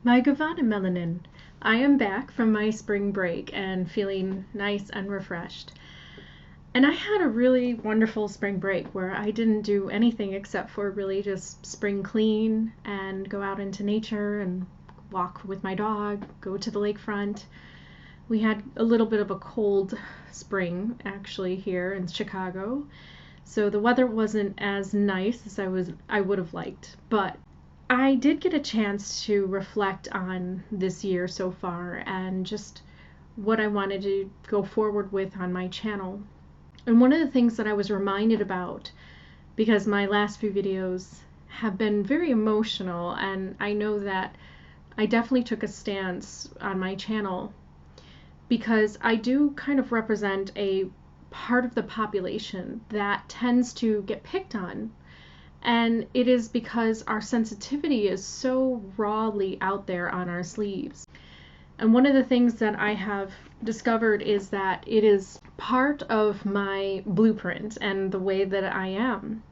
My Gavana Melanin. I am back from my spring break and feeling nice and refreshed. And I had a really wonderful spring break where I didn't do anything except for really just spring clean and go out into nature and walk with my dog, go to the lakefront. We had a little bit of a cold spring actually here in Chicago, so the weather wasn't as nice as I would have liked, but I did get a chance to reflect on this year so far and just what I wanted to go forward with on my channel. And one of the things that I was reminded about, because my last few videos have been very emotional, and I know that I definitely took a stance on my channel because I do kind of represent a part of the population that tends to get picked on. And it is because our sensitivity is so rawly out there on our sleeves. And one of the things that I have discovered is that it is part of my blueprint and the way that I am.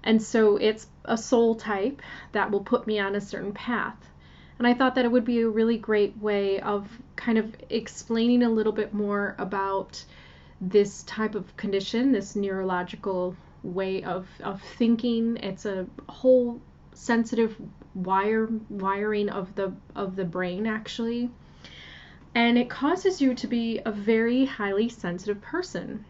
And so it's a soul type that will put me on a certain path. And I thought that it would be a really great way of kind of explaining a little bit more about this type of condition, this neurological way of thinking. It's a whole sensitive wiring of the brain actually, and it causes you to be a very highly sensitive person.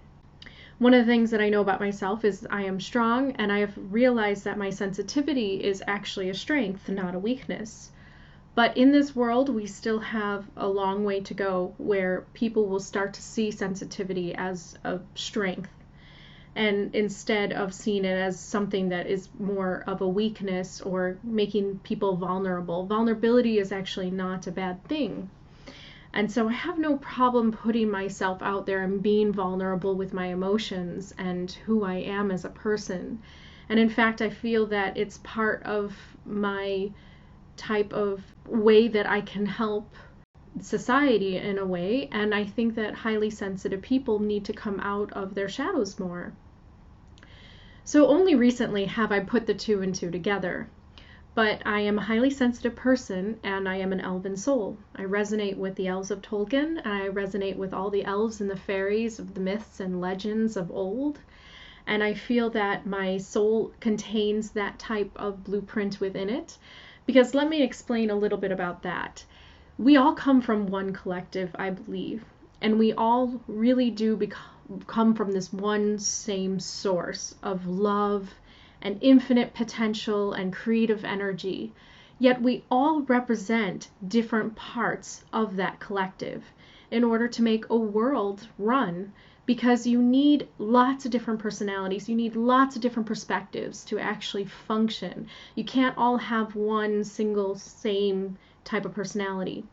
One of the things that I know about myself is I am strong, and I have realized that my sensitivity is actually a strength, not a weakness. But in this world, we still have a long way to go where people will start to see sensitivity as a strength, and instead of seeing it as something that is more of a weakness or making people vulnerable. Vulnerability is actually not a bad thing. And so I have no problem putting myself out there and being vulnerable with my emotions and who I am as a person. And in fact, I feel that it's part of my type of way that I can help society in a way, and I think that highly sensitive people need to come out of their shadows more. So only recently have I put the two and two together, but I am a highly sensitive person and I am an elven soul. I resonate with the elves of Tolkien, and I resonate with all the elves and the fairies of the myths and legends of old, and I feel that my soul contains that type of blueprint within it, because let me explain a little bit about that. We all come from one collective, I believe, and we all really do come from this one same source of love and infinite potential and creative energy. Yet we all represent different parts of that collective in order to make a world run, because you need lots of different personalities, you need lots of different perspectives to actually function. You can't all have one single same type of personality.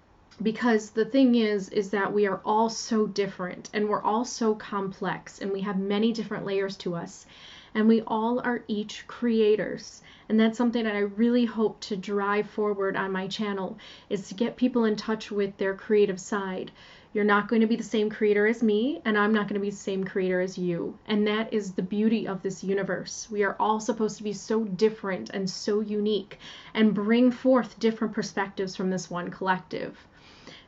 Because the thing is that we are all so different, and we're all so complex, and we have many different layers to us, and we all are each creators. And that's something that I really hope to drive forward on my channel, is to get people in touch with their creative side. You're not going to be the same creator as me, and I'm not going to be the same creator as you. And that is the beauty of this universe. We are all supposed to be so different and so unique and bring forth different perspectives from this one collective.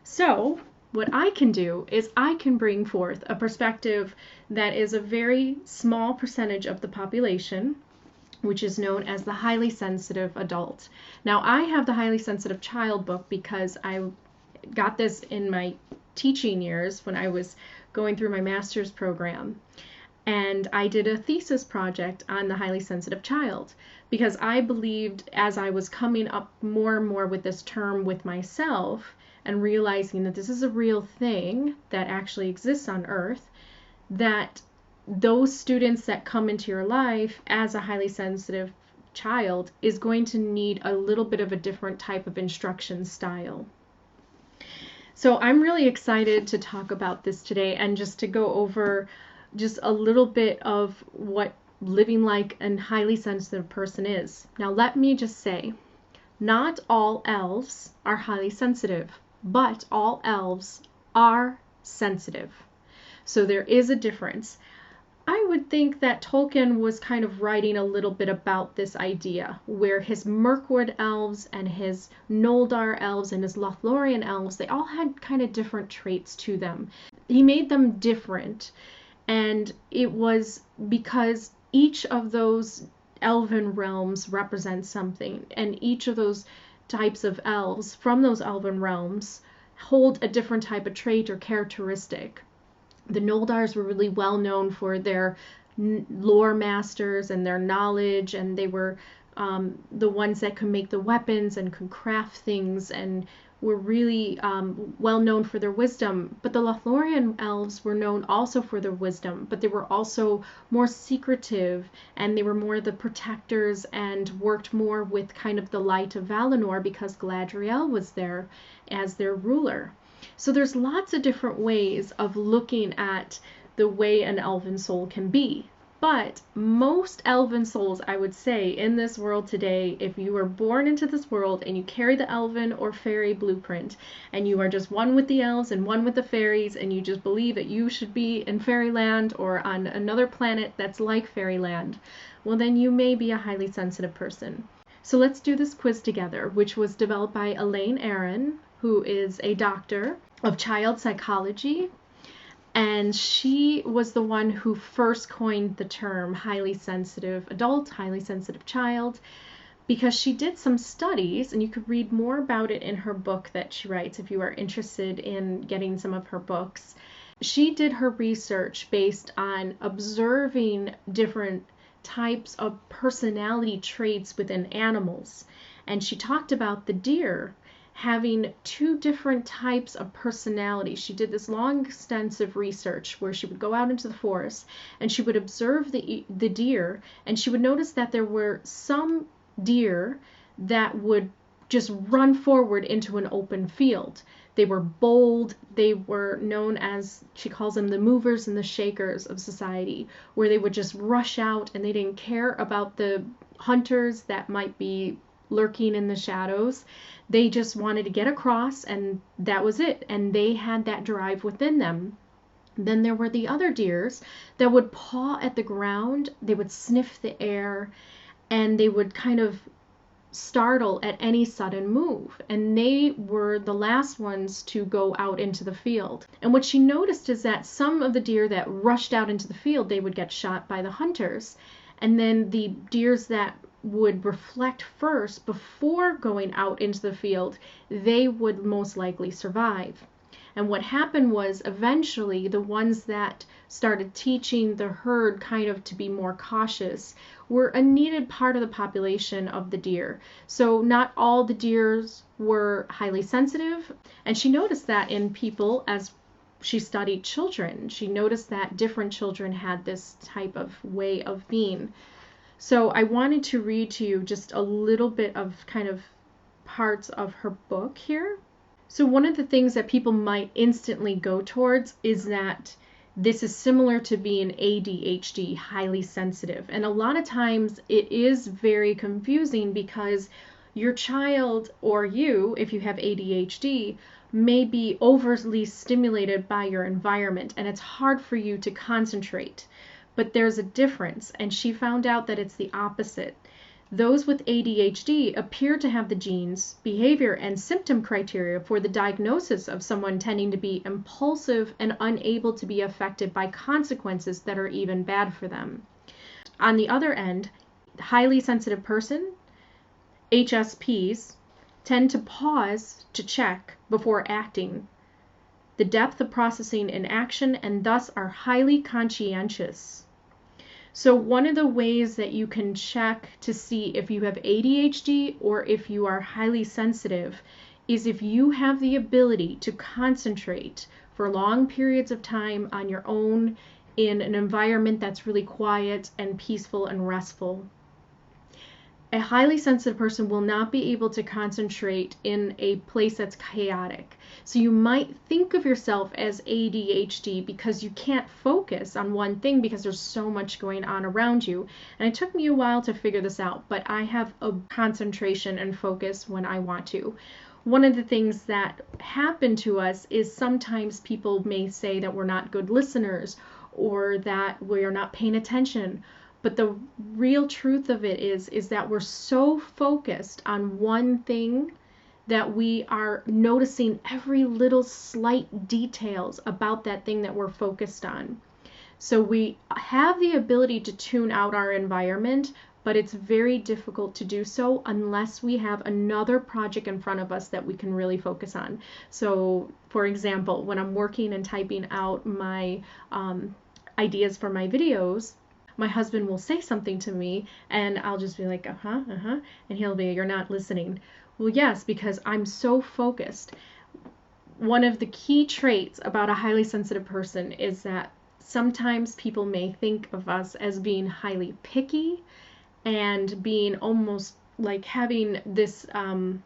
So what I can do is I can bring forth a perspective that is a very small percentage of the population, which is known as the highly sensitive adult. Now, I have the highly sensitive child book because I got this in my teaching years when I was going through my master's program. And I did a thesis project on the highly sensitive child because I believed, as I was coming up more and more with this term with myself and realizing that this is a real thing that actually exists on Earth, that those students that come into your life as a highly sensitive child is going to need a little bit of a different type of instruction style. So I'm really excited to talk about this today and just to go over just a little bit of what living like a highly sensitive person is. Now, let me just say, not all elves are highly sensitive, but all elves are sensitive. So there is a difference. I I would think that Tolkien was kind of writing a little bit about this idea, where his Mirkwood elves and his Noldor elves and his Lothlorien elves, they all had kind of different traits to them. He made them different, and it was because each of those elven realms represents something, and each of those types of elves from those elven realms hold a different type of trait or characteristic. The Noldars were really well known for their lore masters and their knowledge, and they were the ones that could make the weapons and could craft things and were really well known for their wisdom. But the Lothlorien elves were known also for their wisdom, but they were also more secretive, and they were more the protectors and worked more with kind of the light of Valinor because Galadriel was there as their ruler. So there's lots of different ways of looking at the way an elven soul can be. But most elven souls, I would say, in this world today, if you were born into this world and you carry the elven or fairy blueprint, and you are just one with the elves and one with the fairies, and you just believe that you should be in fairyland or on another planet that's like fairyland, well, then you may be a highly sensitive person. So let's do this quiz together, which was developed by Elaine Aron, who is a doctor of child psychology. And she was the one who first coined the term highly sensitive adult, highly sensitive child, because she did some studies, and you could read more about it in her book that she writes if you are interested in getting some of her books. She did her research based on observing different types of personality traits within animals. And she talked about the deer having two different types of personality. She did this long, extensive research where she would go out into the forest and she would observe the deer, and she would notice that there were some deer that would just run forward into an open field. They were bold. They were known as, she calls them the movers and the shakers of society, where they would just rush out and they didn't care about the hunters that might be lurking in the shadows. They just wanted to get across, and that was it. And they had that drive within them. Then there were the other deers that would paw at the ground, they would sniff the air, and they would kind of startle at any sudden move. And they were the last ones to go out into the field. And what she noticed is that some of the deer that rushed out into the field, they would get shot by the hunters. And then the deers that would reflect first before going out into the field, they would most likely survive. And what happened was eventually the ones that started teaching the herd kind of to be more cautious were a needed part of the population of the deer. So not all the deers were highly sensitive. And she noticed that in people as she studied children. She noticed that different children had this type of way of being. So I wanted to read to you just a little bit of kind of parts of her book here. So one of the things that people might instantly go towards is that this is similar to being ADHD, highly sensitive. And a lot of times it is very confusing because your child or you, if you have ADHD, may be overly stimulated by your environment, and it's hard for you to concentrate. But there's a difference, and she found out that it's the opposite. Those with ADHD appear to have the genes, behavior, and symptom criteria for the diagnosis of someone tending to be impulsive and unable to be affected by consequences that are even bad for them. On the other end, highly sensitive person, HSPs, tend to pause to check before acting, the depth of processing in action, and thus are highly conscientious. So one of the ways that you can check to see if you have ADHD or if you are highly sensitive is if you have the ability to concentrate for long periods of time on your own in an environment that's really quiet and peaceful and restful. A highly sensitive person will not be able to concentrate in a place that's chaotic. So you might think of yourself as ADHD because you can't focus on one thing because there's so much going on around you. And it took me a while to figure this out, but I have a concentration and focus when I want to. one of the things that happen to us is sometimes people may say that we're not good listeners or that we're not paying attention. But the real truth of it is that we're so focused on one thing that we are noticing every little slight details about that thing that we're focused on. So we have the ability to tune out our environment, but it's very difficult to do so unless we have another project in front of us that we can really focus on. So, for example, when I'm working and typing out my ideas for my videos, my husband will say something to me and I'll just be like, and he'll be, you're not listening. Well, yes, because I'm so focused. One of the key traits about a highly sensitive person is that sometimes people may think of us as being highly picky and being almost like having this kind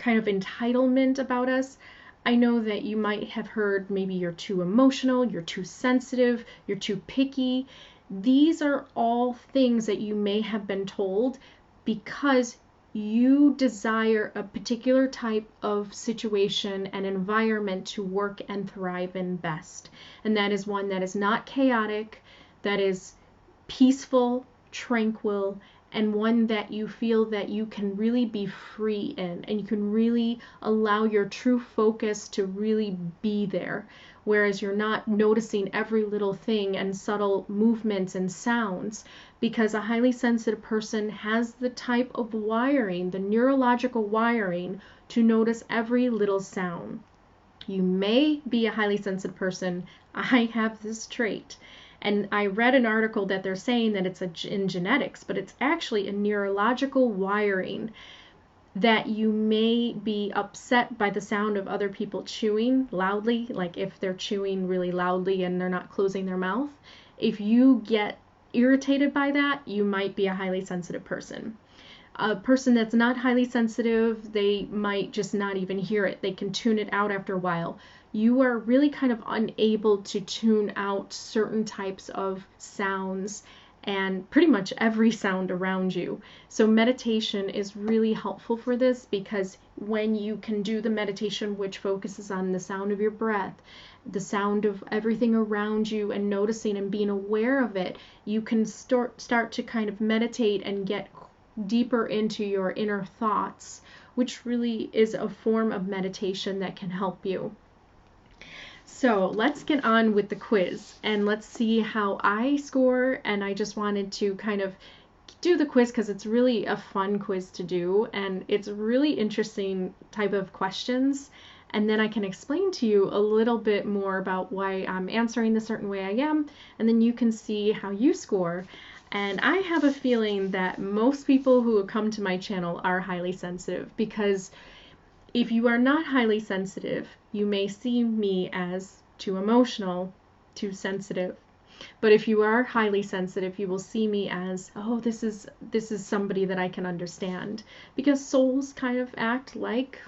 of entitlement about us. I know that you might have heard maybe you're too emotional, you're too sensitive, you're too picky. These are all things that you may have been told because you desire a particular type of situation and environment to work and thrive in best. And that is one that is not chaotic, that is peaceful, tranquil, and one that you feel that you can really be free in and you can really allow your true focus to really be there. Whereas you're not noticing every little thing and subtle movements and sounds, because a highly sensitive person has the type of wiring, the neurological wiring, to notice every little sound. You may be a highly sensitive person. I have this trait. And I read an article that they're saying that it's in genetics, but it's actually a neurological wiring that you may be upset by the sound of other people chewing loudly, like if they're chewing really loudly and they're not closing their mouth. If you get irritated by that, you might be a highly sensitive person. A person that's not highly sensitive, they might just not even hear it. They can tune it out after a while. You are really kind of unable to tune out certain types of sounds and pretty much every sound around you. So meditation is really helpful for this, because when you can do the meditation which focuses on the sound of your breath, the sound of everything around you, and noticing and being aware of it, you can start to kind of meditate and get deeper into your inner thoughts, which really is a form of meditation that can help you. So let's get on with the quiz and let's see how I score. And I just wanted to kind of do the quiz because it's really a fun quiz to do, and it's a really interesting type of questions. And then I can explain to you a little bit more about why I'm answering the certain way I am, and then you can see how you score. And I have a feeling that most people who come to my channel are highly sensitive, because if you are not highly sensitive, you may see me as too emotional, too sensitive. But if you are highly sensitive, you will see me as, oh, this is somebody that I can understand, because souls kind of act like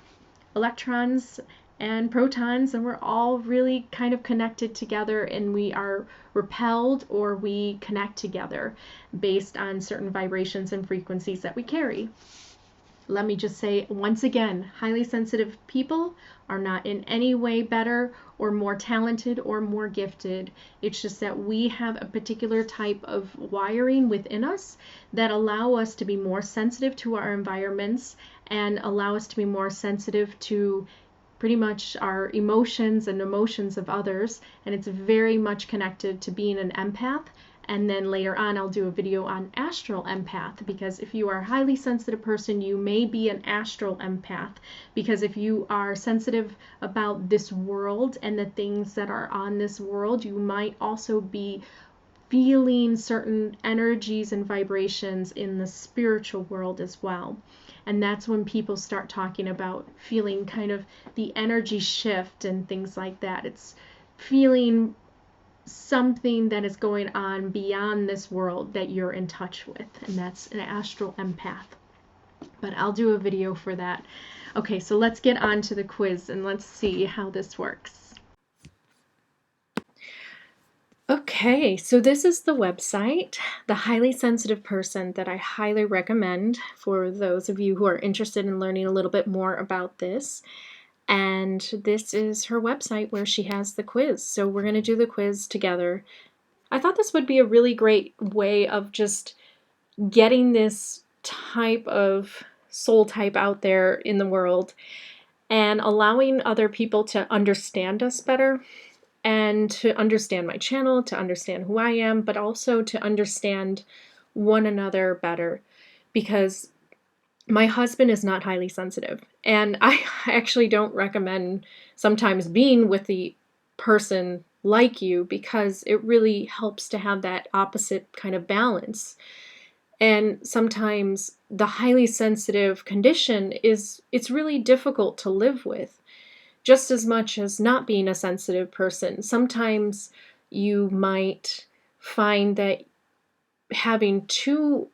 electrons and protons, and we're all really kind of connected together, and we are repelled or we connect together based on certain vibrations and frequencies that we carry. Let me just say once again, highly sensitive people are not in any way better or more talented or more gifted. It's just that we have a particular type of wiring within us that allow us to be more sensitive to our environments and allow us to be more sensitive to pretty much our emotions and emotions of others. And it's very much connected to being an empath. And then later on, I'll do a video on astral empath, because if you are a highly sensitive person, you may be an astral empath, because if you are sensitive about this world and the things that are on this world, you might also be feeling certain energies and vibrations in the spiritual world as well. And that's when people start talking about feeling kind of the energy shift and things like that. It's feeling something that is going on beyond this world that you're in touch with, and that's an astral empath. But I'll do a video for that. Okay, so let's get on to the quiz and let's see how this works. Okay. Okay, so this is the website, The Highly Sensitive Person, that I highly recommend for those of you who are interested in learning a little bit more about this. And this is her website where she has the quiz. So we're going to do the quiz together. I thought this would be a really great way of just getting this type of soul type out there in the world and allowing other people to understand us better and to understand my channel, to understand who I am, but also to understand one another better, because my husband is not highly sensitive, and I actually don't recommend sometimes being with the person like you, because it really helps to have that opposite kind of balance. And sometimes the highly sensitive condition it's really difficult to live with, just as much as not being a sensitive person. Sometimes you might find that having too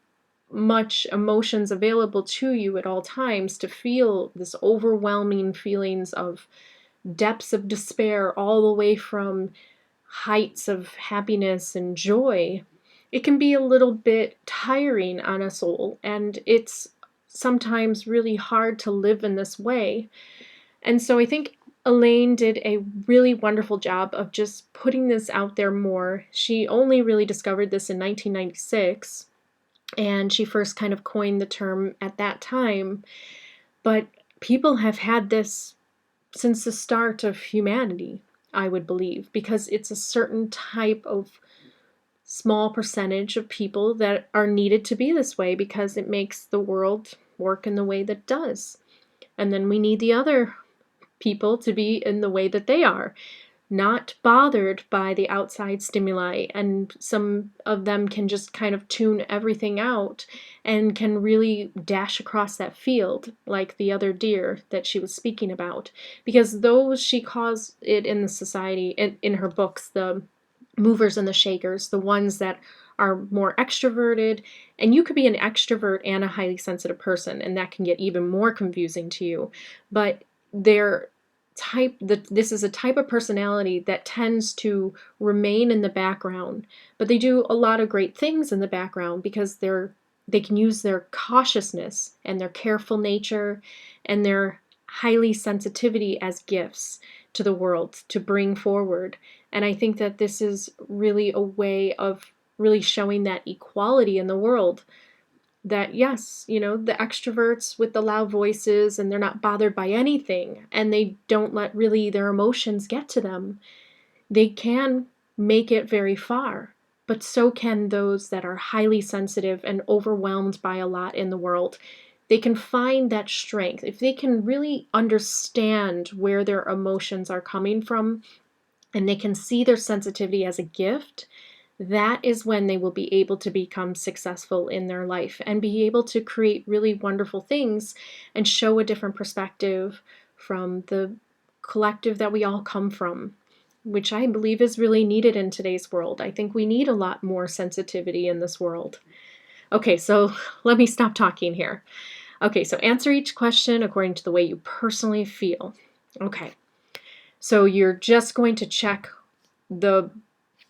much emotions available to you at all times to feel this overwhelming feelings of depths of despair all the way from heights of happiness and joy, it can be a little bit tiring on a soul, and it's sometimes really hard to live in this way. And so I think Elaine did a really wonderful job of just putting this out there more. She only really discovered this in 1996, and she first kind of coined the term at that time. But people have had this since the start of humanity, I would believe, because it's a certain type of small percentage of people that are needed to be this way, because it makes the world work in the way that it does. And then we need the other people to be in the way that they are, not bothered by the outside stimuli. And some of them can just kind of tune everything out and can really dash across that field, like the other deer that she was speaking about. Because those, she calls it in the society, in her books, the movers and the shakers, the ones that are more extroverted. And you could be an extrovert and a highly sensitive person, and that can get even more confusing to you. But this is a type of personality that tends to remain in the background, but they do a lot of great things in the background because they can use their cautiousness and their careful nature and their highly sensitivity as gifts to the world to bring forward. And I think that this is really a way of really showing that equality in the world, that yes, the extroverts with the loud voices, and they're not bothered by anything, and they don't let really their emotions get to them, they can make it very far. But so can those that are highly sensitive and overwhelmed by a lot in the world. They can find that strength if they can really understand where their emotions are coming from, and they can see their sensitivity as a gift. That is when they will be able to become successful in their life and be able to create really wonderful things and show a different perspective from the collective that we all come from, which I believe is really needed in today's world. I think we need a lot more sensitivity in this world. Okay, so let me stop talking here. Okay, so answer each question according to the way you personally feel. Okay, so you're just going to check the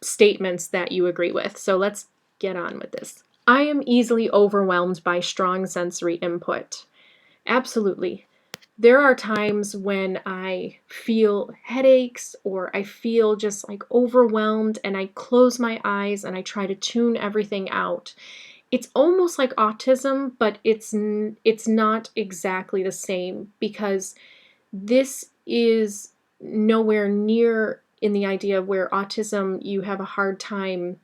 statements that you agree with. So let's get on with this. I am easily overwhelmed by strong sensory input. Absolutely. There are times when I feel headaches or I feel just like overwhelmed, and I close my eyes and I try to tune everything out. It's almost like autism, but it's not exactly the same, because this is nowhere near in the idea where autism, you have a hard time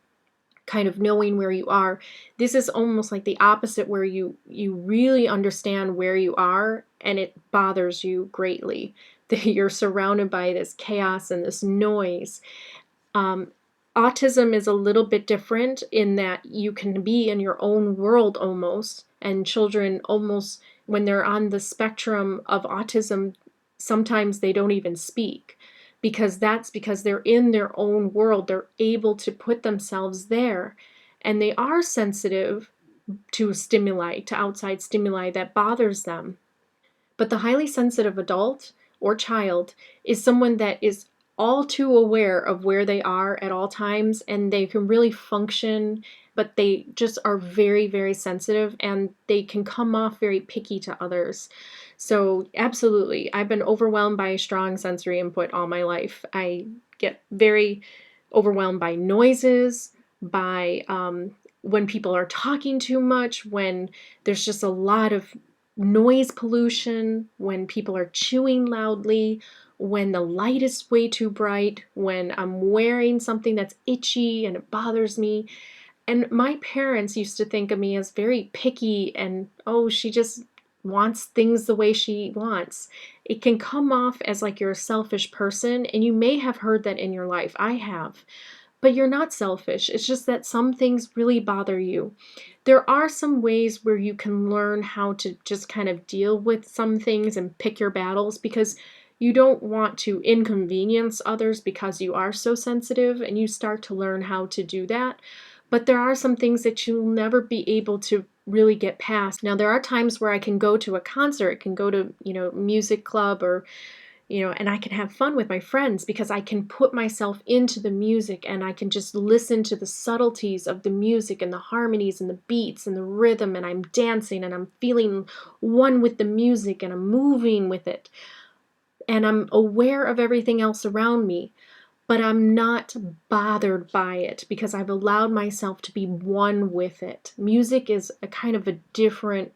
kind of knowing where you are. This is almost like the opposite, where you really understand where you are, and it bothers you greatly that you're surrounded by this chaos and this noise. Autism is a little bit different in that you can be in your own world almost, and children almost, when they're on the spectrum of autism, sometimes they don't even speak, because that's because they're in their own world. They're able to put themselves there, and they are sensitive to stimuli, to outside stimuli that bothers them. But the highly sensitive adult or child is someone that is all too aware of where they are at all times, and they can really function, but they just are very, very sensitive, and they can come off very picky to others. So absolutely, I've been overwhelmed by strong sensory input all my life. I get very overwhelmed by noises, by when people are talking too much, when there's just a lot of noise pollution, when people are chewing loudly, when the light is way too bright, when I'm wearing something that's itchy and it bothers me. And my parents used to think of me as very picky and, oh, she just wants things the way she wants. It can come off as like you're a selfish person, and you may have heard that in your life. I have. But you're not selfish. It's just that some things really bother you. There are some ways where you can learn how to just kind of deal with some things and pick your battles, because you don't want to inconvenience others because you are so sensitive, and you start to learn how to do that. But there are some things that you'll never be able to really get past. Now, there are times where I can go to a concert, can go to, music club, or and I can have fun with my friends because I can put myself into the music, and I can just listen to the subtleties of the music and the harmonies and the beats and the rhythm, and I'm dancing and I'm feeling one with the music and I'm moving with it. And I'm aware of everything else around me, but I'm not bothered by it because I've allowed myself to be one with it. Music is a kind of a different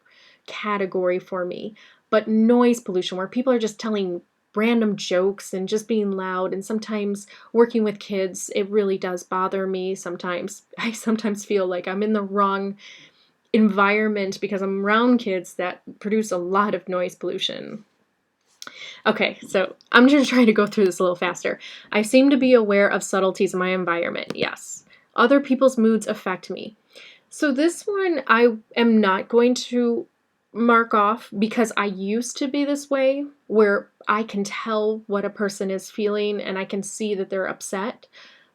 category for me, but noise pollution, where people are just telling random jokes and just being loud, and sometimes working with kids, it really does bother me sometimes. I sometimes feel like I'm in the wrong environment because I'm around kids that produce a lot of noise pollution. Okay, so I'm just trying to go through this a little faster. I seem to be aware of subtleties in my environment. Yes. Other people's moods affect me. So this one I am not going to mark off because I used to be this way, where I can tell what a person is feeling and I can see that they're upset.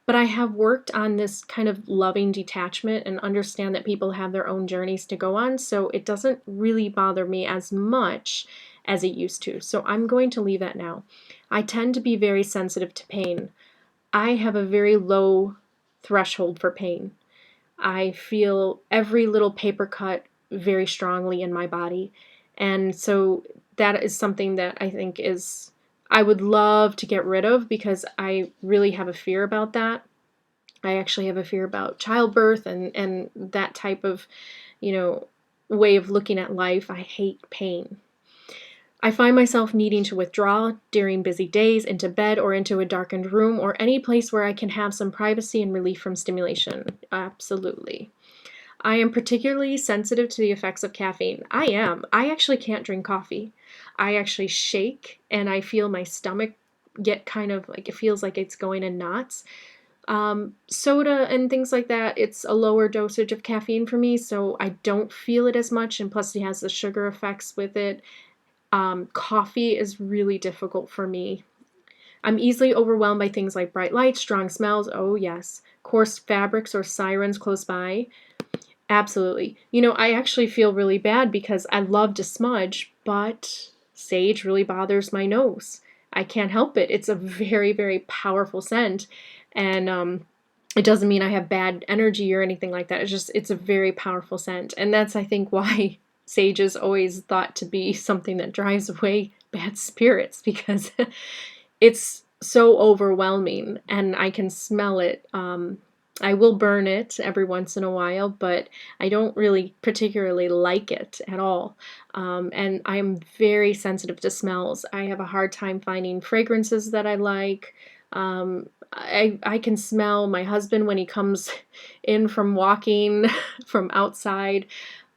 But I have worked on this kind of loving detachment and understand that people have their own journeys to go on, so it doesn't really bother me as much as it used to. So I'm going to leave that now. I tend to be very sensitive to pain. I have a very low threshold for pain. I feel every little paper cut very strongly in my body. And so that is something that I think I would love to get rid of, because I really have a fear about that. I actually have a fear about childbirth and that type of, way of looking at life. I hate pain. I find myself needing to withdraw during busy days into bed or into a darkened room or any place where I can have some privacy and relief from stimulation. Absolutely. I am particularly sensitive to the effects of caffeine. I am. I actually can't drink coffee. I actually shake and I feel my stomach get kind of like, it feels like it's going in knots. Soda and things like that, it's a lower dosage of caffeine for me, so I don't feel it as much, and plus it has the sugar effects with it. Coffee is really difficult for me. I'm easily overwhelmed by things like bright lights, strong smells, oh yes, coarse fabrics or sirens close by. Absolutely. I actually feel really bad because I love to smudge, but sage really bothers my nose. I can't help it. It's a very, very powerful scent. And it doesn't mean I have bad energy or anything like that. It's a very powerful scent. And that's, I think, why sage is always thought to be something that drives away bad spirits, because it's so overwhelming and I can smell it. I will burn it every once in a while, but I don't really particularly like it at all. And I'm very sensitive to smells. I have a hard time finding fragrances that I like. I can smell my husband when he comes in from walking from outside.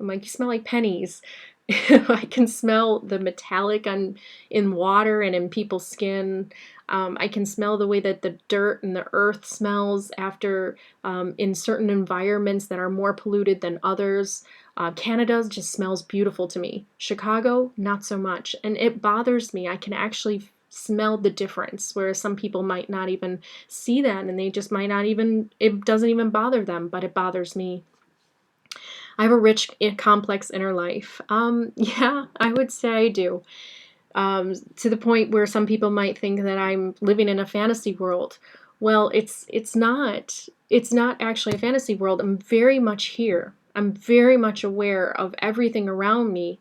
I'm like, you smell like pennies. I can smell the metallic in water and in people's skin. I can smell the way that the dirt and the earth smells after in certain environments that are more polluted than others. Canada just smells beautiful to me. Chicago, not so much. And it bothers me. I can actually smell the difference, whereas some people might not even see that, and they just might not even, it doesn't even bother them, but it bothers me. I have a rich, complex inner life. Yeah, I would say I do. to the point where some people might think that I'm living in a fantasy world. Well, it's not. It's not actually a fantasy world. I'm very much here. I'm very much aware of everything around me.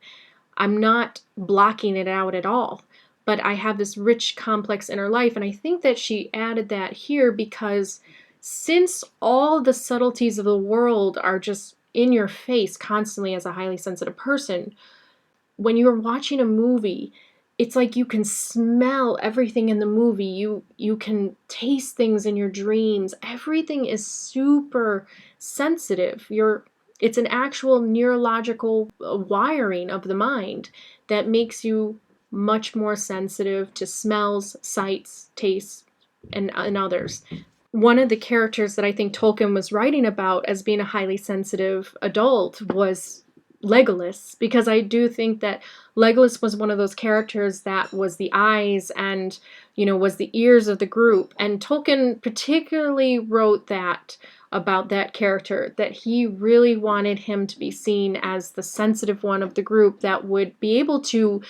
I'm not blocking it out at all. But I have this rich, complex inner life. And I think that she added that here because since all the subtleties of the world are just in your face constantly as a highly sensitive person, when you're watching a movie, it's like you can smell everything in the movie. You can taste things in your dreams. Everything is super sensitive. It's an actual neurological wiring of the mind that makes you much more sensitive to smells, sights, tastes, and others. One of the characters that I think Tolkien was writing about as being a highly sensitive adult was Legolas, because I do think that Legolas was one of those characters that was the eyes and, was the ears of the group. And Tolkien particularly wrote that about that character, that he really wanted him to be seen as the sensitive one of the group that would be able to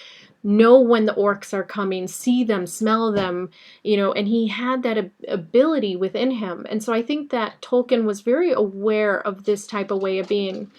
know when the orcs are coming, see them, smell them, and he had that ability within him. And so I think that Tolkien was very aware of this type of way of being.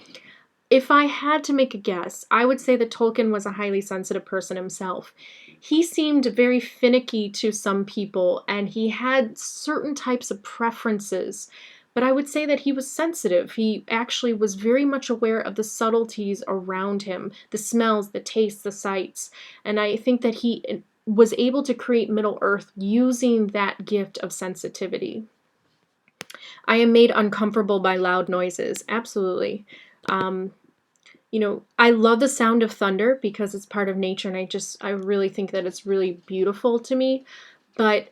If I had to make a guess, I would say that Tolkien was a highly sensitive person himself. He seemed very finicky to some people, and he had certain types of preferences. But I would say that he was sensitive. He actually was very much aware of the subtleties around him, the smells, the tastes, the sights. And I think that he was able to create Middle-earth using that gift of sensitivity. I am made uncomfortable by loud noises. Absolutely. I love the sound of thunder because it's part of nature, and I really think that it's really beautiful to me. But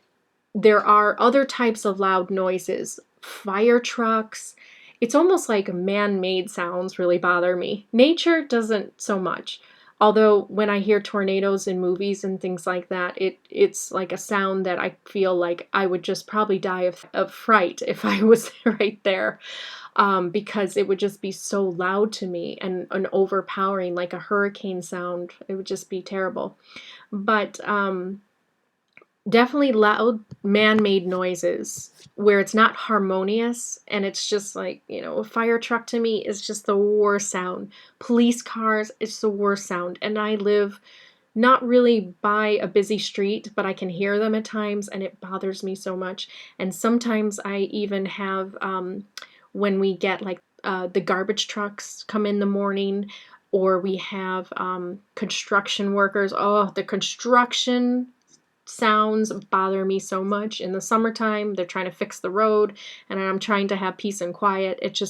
there are other types of loud noises. Fire trucks. It's almost like man-made sounds really bother me. Nature doesn't so much. Although when I hear tornadoes in movies and things like that, it's like a sound that I feel like I would just probably die of fright if I was right there. Because it would just be so loud to me and overpowering, like a hurricane sound. It would just be terrible. But definitely loud man-made noises where it's not harmonious and it's just like, a fire truck to me is just the worst sound. Police cars, it's the worst sound. And I live not really by a busy street, but I can hear them at times and it bothers me so much. And sometimes I even have, when we get like the garbage trucks come in the morning, or we have construction workers. Oh, the construction sounds bother me so much. In the summertime, they're trying to fix the road and I'm trying to have peace and quiet. It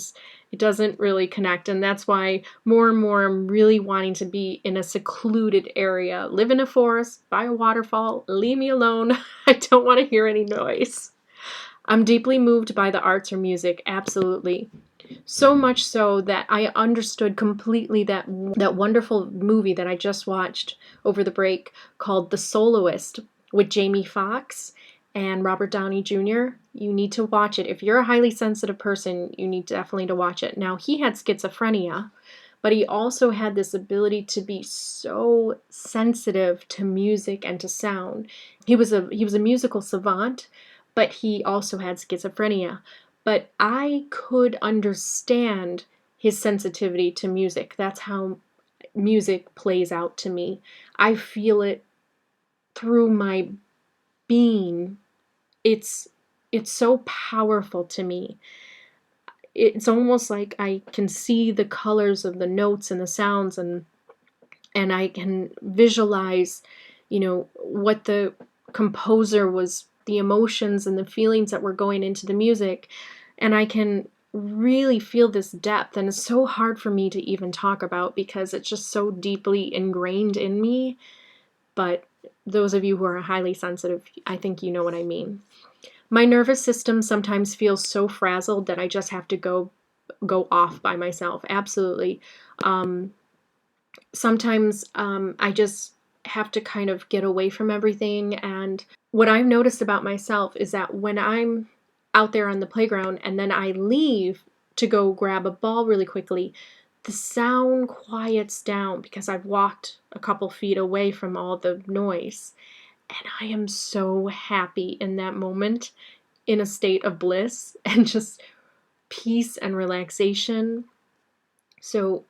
doesn't really connect. And that's why more and more I'm really wanting to be in a secluded area. Live in a forest, by a waterfall, leave me alone. I don't want to hear any noise. I'm deeply moved by the arts or music, absolutely. So much so that I understood completely that wonderful movie that I just watched over the break called The Soloist with Jamie Foxx and Robert Downey Jr. You need to watch it. If you're a highly sensitive person, you need definitely to watch it. Now, he had schizophrenia, but he also had this ability to be so sensitive to music and to sound. He was a musical savant, but he also had schizophrenia. But I could understand his sensitivity to music. That's how music plays out to me. I feel it through my being. It's so powerful to me. It's almost like I can see the colors of the notes and the sounds, and I can visualize, what the composer was, the emotions and the feelings that were going into the music, and I can really feel this depth, and it's so hard for me to even talk about because it's just so deeply ingrained in me. But those of you who are highly sensitive, I think you know what I mean. My nervous system sometimes feels so frazzled that I just have to go off by myself. Absolutely. Sometimes I just have to kind of get away from everything. And what I've noticed about myself is that when I'm out there on the playground and then I leave to go grab a ball really quickly, the sound quiets down because I've walked a couple feet away from all the noise. And I am so happy in that moment, in a state of bliss and just peace and relaxation. So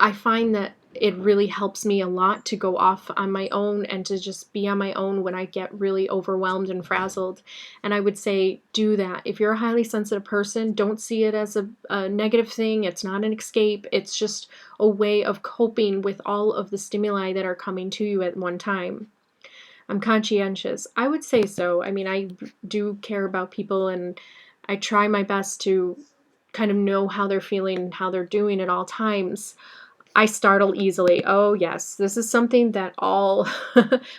I find that it really helps me a lot to go off on my own and to just be on my own when I get really overwhelmed and frazzled. And I would say do that. If you're a highly sensitive person, don't see it as a negative thing. It's not an escape. It's just a way of coping with all of the stimuli that are coming to you at one time. I'm conscientious. I would say so. I mean, I do care about people, and I try my best to kind of know how they're feeling, how they're doing at all times. I startle easily. Oh, yes. This is something that all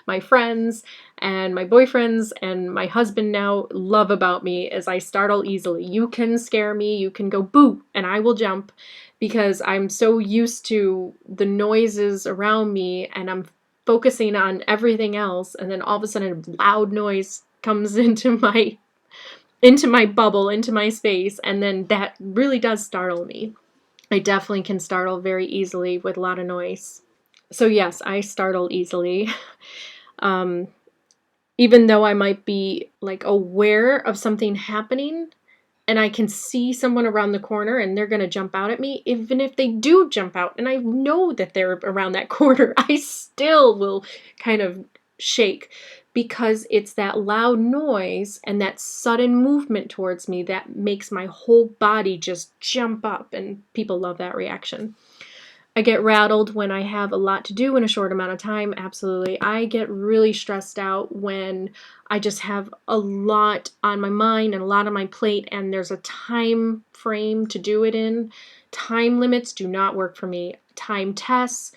my friends and my boyfriends and my husband now love about me is I startle easily. You can scare me, you can go boo, and I will jump because I'm so used to the noises around me and I'm focusing on everything else, and then all of a sudden a loud noise comes into my bubble, into my space, and then that really does startle me. I definitely can startle very easily with a lot of noise. So yes, I startle easily. Um, Even though I might be like aware of something happening and I can see someone around the corner and they're going to jump out at me, even if they do jump out and I know that they're around that corner, I still will kind of shake because it's that loud noise and that sudden movement towards me that makes my whole body just jump up, and people love that reaction. I get rattled when I have a lot to do in a short amount of time. Absolutely. I get really stressed out when I just have a lot on my mind and a lot on my plate and there's a time frame to do it in. Time limits do not work for me. Time tests,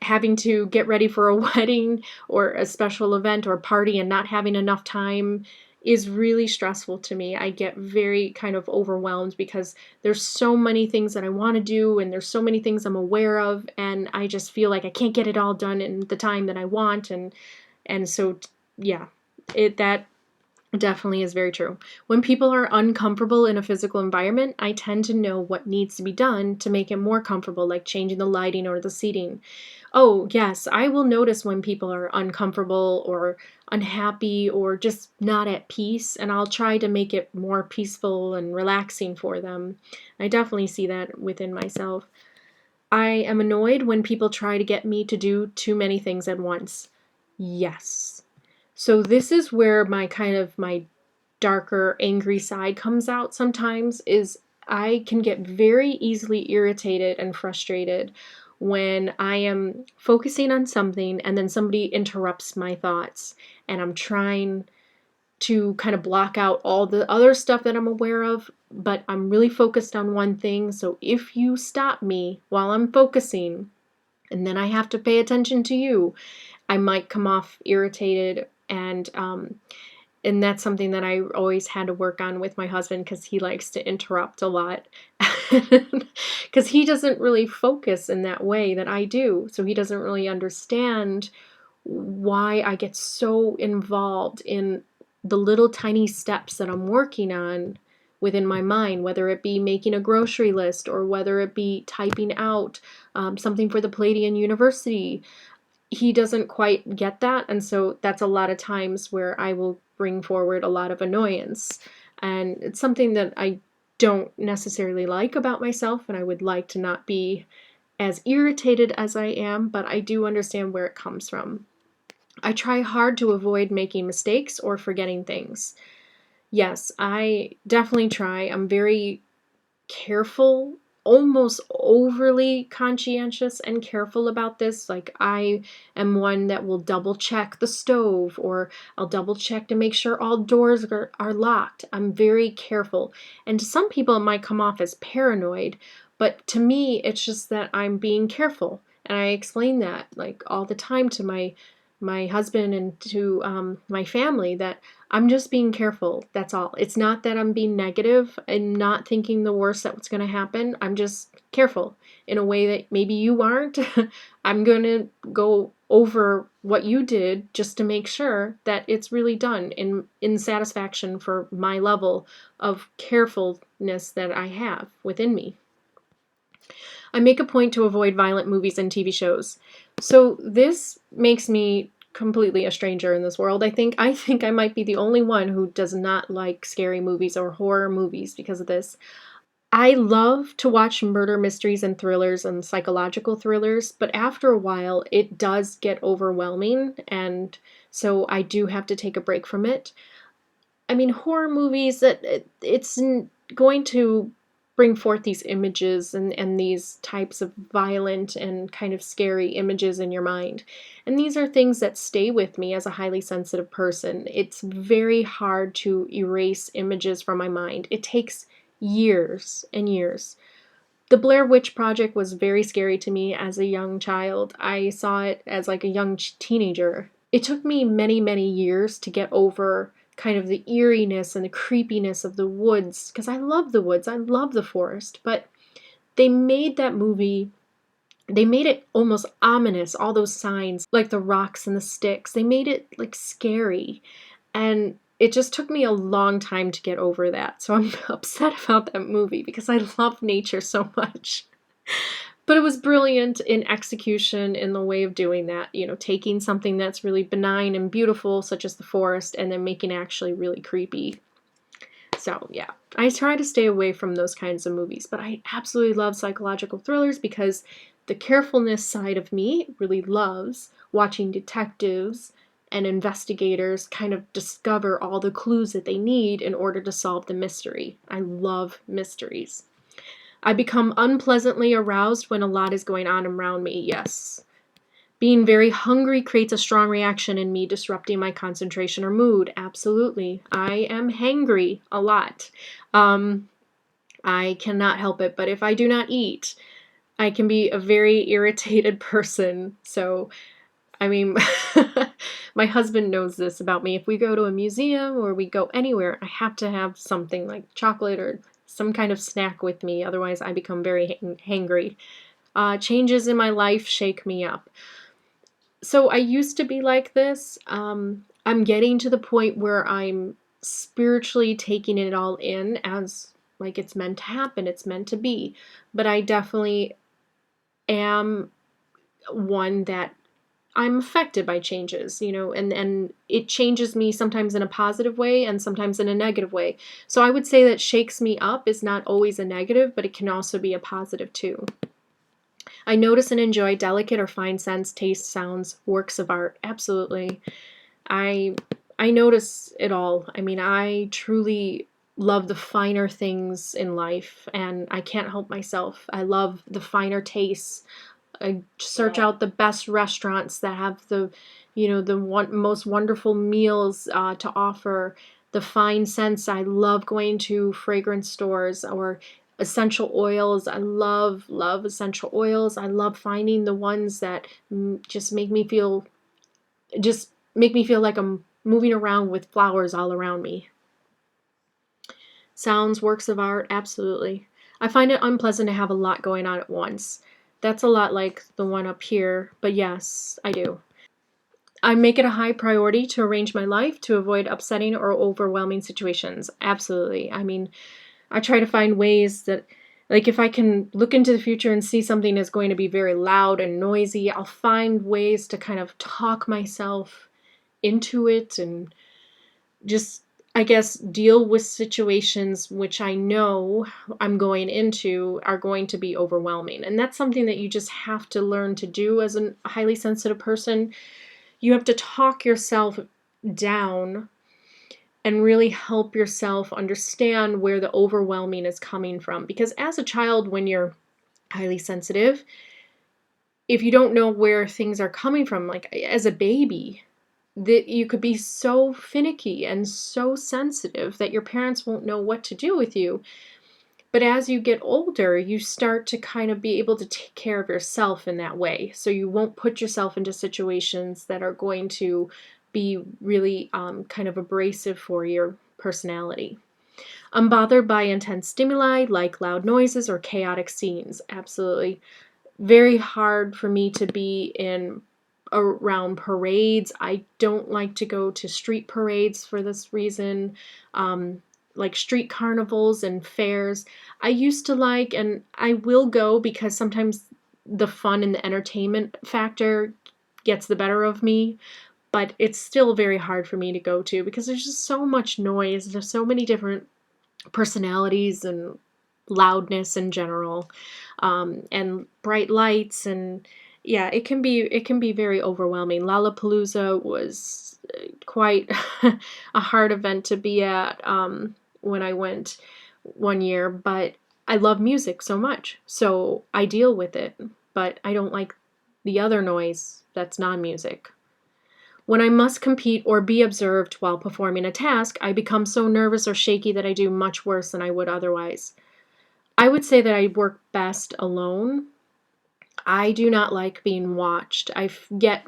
having to get ready for a wedding or a special event or party and not having enough time is really stressful to me. I get very kind of overwhelmed because there's so many things that I want to do and there's so many things I'm aware of, and I just feel like I can't get it all done in the time that I want. And so yeah, that definitely is very true. When people are uncomfortable in a physical environment, I tend to know what needs to be done to make it more comfortable, like changing the lighting or the seating. Oh, yes, I will notice when people are uncomfortable or unhappy or just not at peace, and I'll try to make it more peaceful and relaxing for them. I definitely see that within myself. I am annoyed when people try to get me to do too many things at once. Yes. So this is where my darker, angry side comes out sometimes is I can get very easily irritated and frustrated when I am focusing on something and then somebody interrupts my thoughts and I'm trying to kind of block out all the other stuff that I'm aware of, but I'm really focused on one thing. So if you stop me while I'm focusing and then I have to pay attention to you, I might come off irritated, and that's something that I always had to work on with my husband because he likes to interrupt a lot. Because he doesn't really focus in that way that I do. So he doesn't really understand why I get so involved in the little tiny steps that I'm working on within my mind, whether it be making a grocery list or whether it be typing out something for the Palladian University. He doesn't quite get that, and so that's a lot of times where I will bring forward a lot of annoyance, and it's something that I don't necessarily like about myself, and I would like to not be as irritated as I am, but I do understand where it comes from. I try hard to avoid making mistakes or forgetting things. Yes, I definitely try. I'm very careful, almost overly conscientious and careful about this. Like, I am one that will double check the stove, or I'll double check to make sure all doors are locked. I'm very careful. And to some people, it might come off as paranoid, but to me, it's just that I'm being careful. And I explain that like all the time to my husband and to my family that I'm just being careful. That's all. It's not that I'm being negative and not thinking the worst that's going to happen. I'm just careful in a way that maybe you aren't. I'm going to go over what you did just to make sure that it's really done in satisfaction for my level of carefulness that I have within me. I make a point to avoid violent movies and TV shows. So this makes me completely a stranger in this world. I think I might be the only one who does not like scary movies or horror movies because of this. I love to watch murder mysteries and thrillers and psychological thrillers, but after a while it does get overwhelming, and so I do have to take a break from it. I mean, horror movies, it's going to bring forth these images and these types of violent and kind of scary images in your mind. And these are things that stay with me as a highly sensitive person. It's very hard to erase images from my mind. It takes years and years. The Blair Witch Project was very scary to me as a young child. I saw it as like a young teenager. It took me many, many years to get over kind of the eeriness and the creepiness of the woods, because I love the woods, I love the forest, but they made that movie, they made it almost ominous, all those signs, like the rocks and the sticks. They made it like scary. And it just took me a long time to get over that. So I'm upset about that movie because I love nature so much. But it was brilliant in execution in the way of doing that, taking something that's really benign and beautiful, such as the forest, and then making it actually really creepy. So, yeah, I try to stay away from those kinds of movies, but I absolutely love psychological thrillers because the carefulness side of me really loves watching detectives and investigators kind of discover all the clues that they need in order to solve the mystery. I love mysteries. I become unpleasantly aroused when a lot is going on around me, yes. Being very hungry creates a strong reaction in me, disrupting my concentration or mood. Absolutely. I am hangry a lot. I cannot help it, but if I do not eat, I can be a very irritated person. So, I mean, my husband knows this about me. If we go to a museum or we go anywhere, I have to have something like chocolate or some kind of snack with me. Otherwise, I become very hangry. Changes in my life shake me up. So I used to be like this. I'm getting to the point where I'm spiritually taking it all in as like it's meant to happen, it's meant to be. But I definitely am one that I'm affected by changes, and it changes me sometimes in a positive way and sometimes in a negative way. So I would say that shakes me up is not always a negative, but it can also be a positive too. I notice and enjoy delicate or fine scents, tastes, sounds, works of art. Absolutely. I I notice it all. I mean, I truly love the finer things in life and I can't help myself. I love the finer tastes. I search out the best restaurants that have the most wonderful meals to offer. The fine scents. I love going to fragrance stores or essential oils. I love essential oils. I love finding the ones that just make me feel like I'm moving around with flowers all around me. Sounds, works of art, absolutely. I find it unpleasant to have a lot going on at once. That's a lot like the one up here, but yes, I do. I make it a high priority to arrange my life to avoid upsetting or overwhelming situations. Absolutely. I mean, I try to find ways that, like, if I can look into the future and see something is going to be very loud and noisy, I'll find ways to kind of talk myself into it and just, I guess, deal with situations which I know I'm going into are going to be overwhelming. And that's something that you just have to learn to do as a highly sensitive person. You have to talk yourself down and really help yourself understand where the overwhelming is coming from. Because as a child, when you're highly sensitive, if you don't know where things are coming from, like as a baby, that you could be so finicky and so sensitive that your parents won't know what to do with you. But as you get older, you start to kind of be able to take care of yourself in that way. So you won't put yourself into situations that are going to be really kind of abrasive for your personality. I'm bothered by intense stimuli like loud noises or chaotic scenes. Absolutely. Very hard for me to be in around parades. I don't like to go to street parades for this reason. like street carnivals and fairs. I used to like, and I will go because sometimes the fun and the entertainment factor gets the better of me, but it's still very hard for me to go to because there's just so much noise. There's so many different personalities and loudness in general, and bright lights, and yeah, it can be very overwhelming. Lollapalooza was quite a hard event to be at when I went one year, but I love music so much, so I deal with it, but I don't like the other noise that's non-music. When I must compete or be observed while performing a task, I become so nervous or shaky that I do much worse than I would otherwise. I would say that I work best alone. I do not like being watched. Get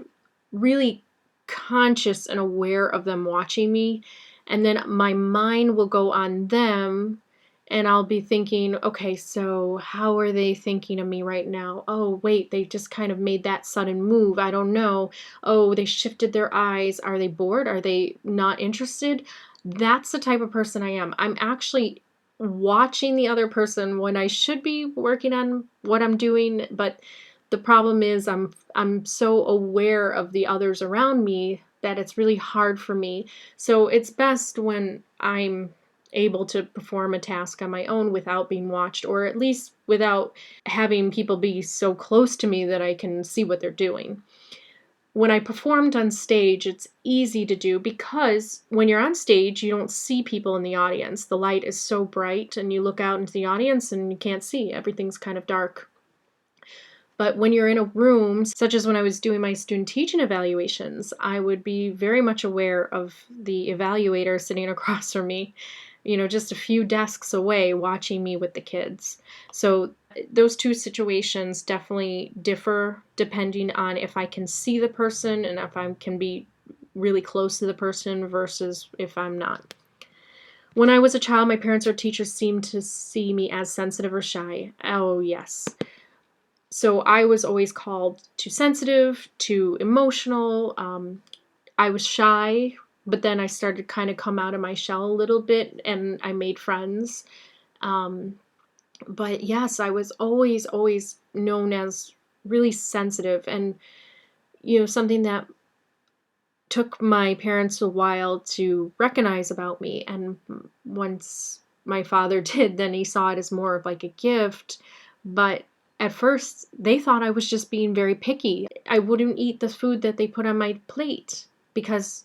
really conscious and aware of them watching me, and then my mind will go on them, and I'll be thinking, okay, so how are they thinking of me right now? Oh, wait, they just kind of made that sudden move. I don't know. Oh, they shifted their eyes. Are they bored? Are they not interested? That's the type of person I am. I'm actually watching the other person when I should be working on what I'm doing, but the problem is I'm so aware of the others around me that it's really hard for me. So it's best when I'm able to perform a task on my own without being watched, or at least without having people be so close to me that I can see what they're doing. When I performed on stage, it's easy to do because when you're on stage, you don't see people in the audience. The light is so bright, and you look out into the audience and you can't see. Everything's kind of dark. But when you're in a room, such as when I was doing my student teaching evaluations, I would be very much aware of the evaluator sitting across from me, just a few desks away watching me with the kids. So those two situations definitely differ depending on if I can see the person and if I can be really close to the person versus if I'm not. When I was a child, my parents or teachers seemed to see me as sensitive or shy. Oh, yes. So I was always called too sensitive, too emotional. I was shy, but then I started to kind of come out of my shell a little bit and I made friends. But yes, I was always known as really sensitive, and something that took my parents a while to recognize about me. And once my father did, then he saw it as more of like a gift. But at first, they thought I was just being very picky. I wouldn't eat the food that they put on my plate because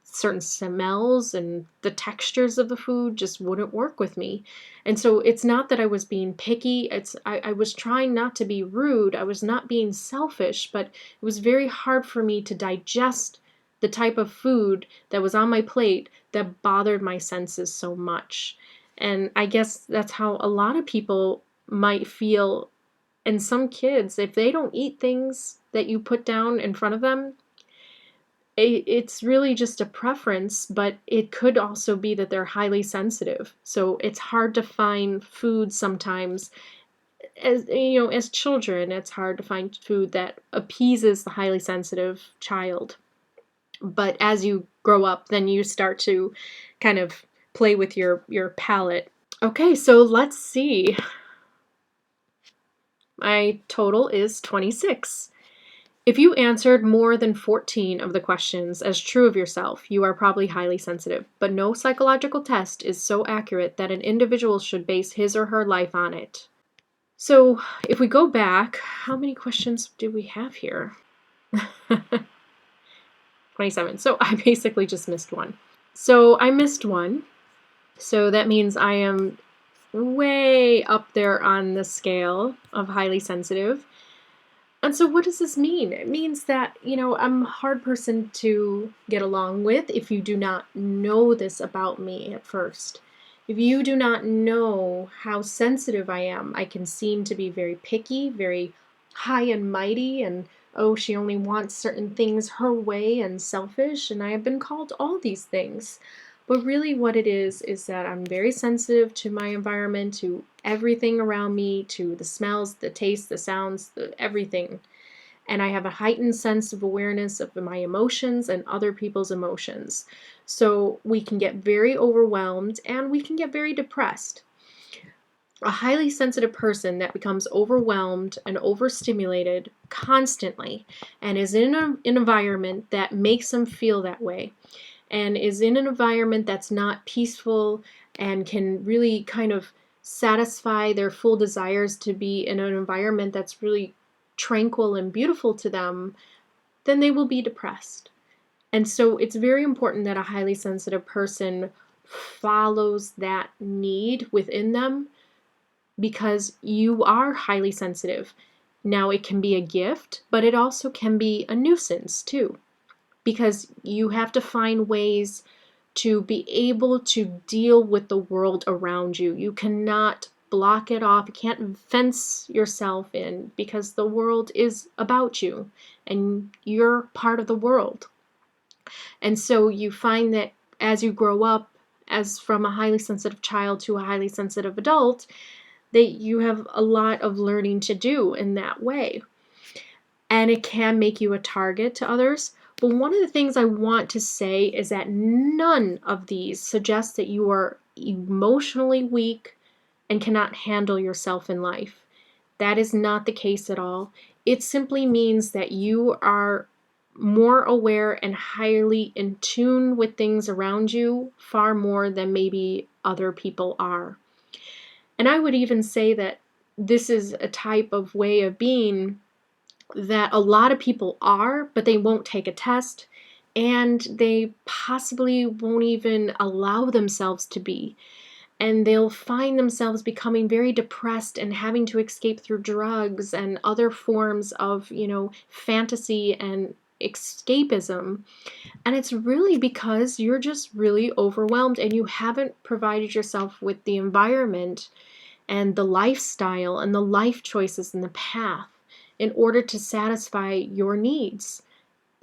certain smells and the textures of the food just wouldn't work with me. And so it's not that I was being picky. I was trying not to be rude. I was not being selfish, but it was very hard for me to digest the type of food that was on my plate that bothered my senses so much. And I guess that's how a lot of people might feel. And some kids, if they don't eat things that you put down in front of them, it's really just a preference, but it could also be that they're highly sensitive. So it's hard to find food sometimes. As children, it's hard to find food that appeases the highly sensitive child. But as you grow up, then you start to kind of play with your palate. Okay, so let's see. My total is 26. If you answered more than 14 of the questions as true of yourself, you are probably highly sensitive, but no psychological test is so accurate that an individual should base his or her life on it. So, if we go back, how many questions do we have here? 27. So, I basically just missed one. So, I missed one. So, that means I am way up there on the scale of highly sensitive. And so what does this mean? It means that, I'm a hard person to get along with if you do not know this about me at first. If you do not know how sensitive I am, I can seem to be very picky, very high and mighty, and she only wants certain things her way and selfish, and I have been called all these things. But really what it is that I'm very sensitive to my environment, to everything around me, to the smells, the tastes, the sounds, everything. and I have a heightened sense of awareness of my emotions and other people's emotions. So we can get very overwhelmed and we can get very depressed. A highly sensitive person that becomes overwhelmed and overstimulated constantly and is in an environment that makes them feel that way and is in an environment that's not peaceful and can really kind of satisfy their full desires to be in an environment that's really tranquil and beautiful to them, then they will be depressed. And so it's very important that a highly sensitive person follows that need within them, because you are highly sensitive. Now, it can be a gift, but it also can be a nuisance too, because you have to find ways to be able to deal with the world around you. You cannot block it off. You can't fence yourself in, because the world is about you and you're part of the world. And so you find that as you grow up, as from a highly sensitive child to a highly sensitive adult, that you have a lot of learning to do in that way. And it can make you a target to others. But one of the things I want to say is that none of these suggest that you are emotionally weak and cannot handle yourself in life. That is not the case at all. It simply means that you are more aware and highly in tune with things around you, far more than maybe other people are. And I would even say that this is a type of way of being that a lot of people are, but they won't take a test, and they possibly won't even allow themselves to be. And they'll find themselves becoming very depressed and having to escape through drugs and other forms of, fantasy and escapism. And it's really because you're just really overwhelmed and you haven't provided yourself with the environment and the lifestyle and the life choices and the path in order to satisfy your needs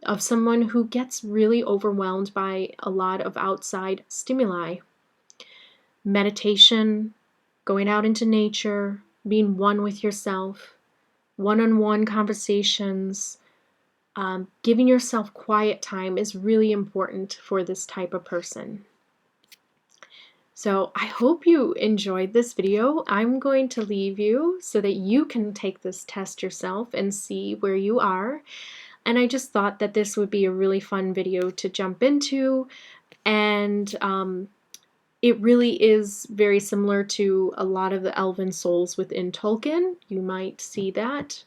of someone who gets really overwhelmed by a lot of outside stimuli. Meditation, going out into nature, being one with yourself, one-on-one conversations, giving yourself quiet time is really important for this type of person. So I hope you enjoyed this video. I'm going to leave you so that you can take this test yourself and see where you are. And I just thought that this would be a really fun video to jump into. And it really is very similar to a lot of the Elven souls within Tolkien. You might see that.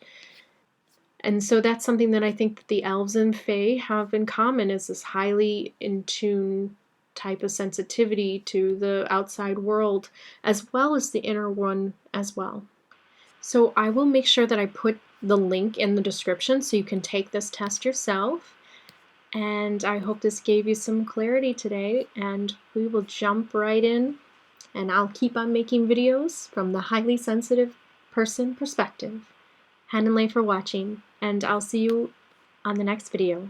And so that's something that I think that the elves and fae have in common, is this highly in tune type of sensitivity to the outside world, as well as the inner one as well. So I will make sure that I put the link in the description so you can take this test yourself. And I hope this gave you some clarity today, and we will jump right in, and I'll keep on making videos from the highly sensitive person perspective. Hand and Lay for watching, and I'll see you on the next video.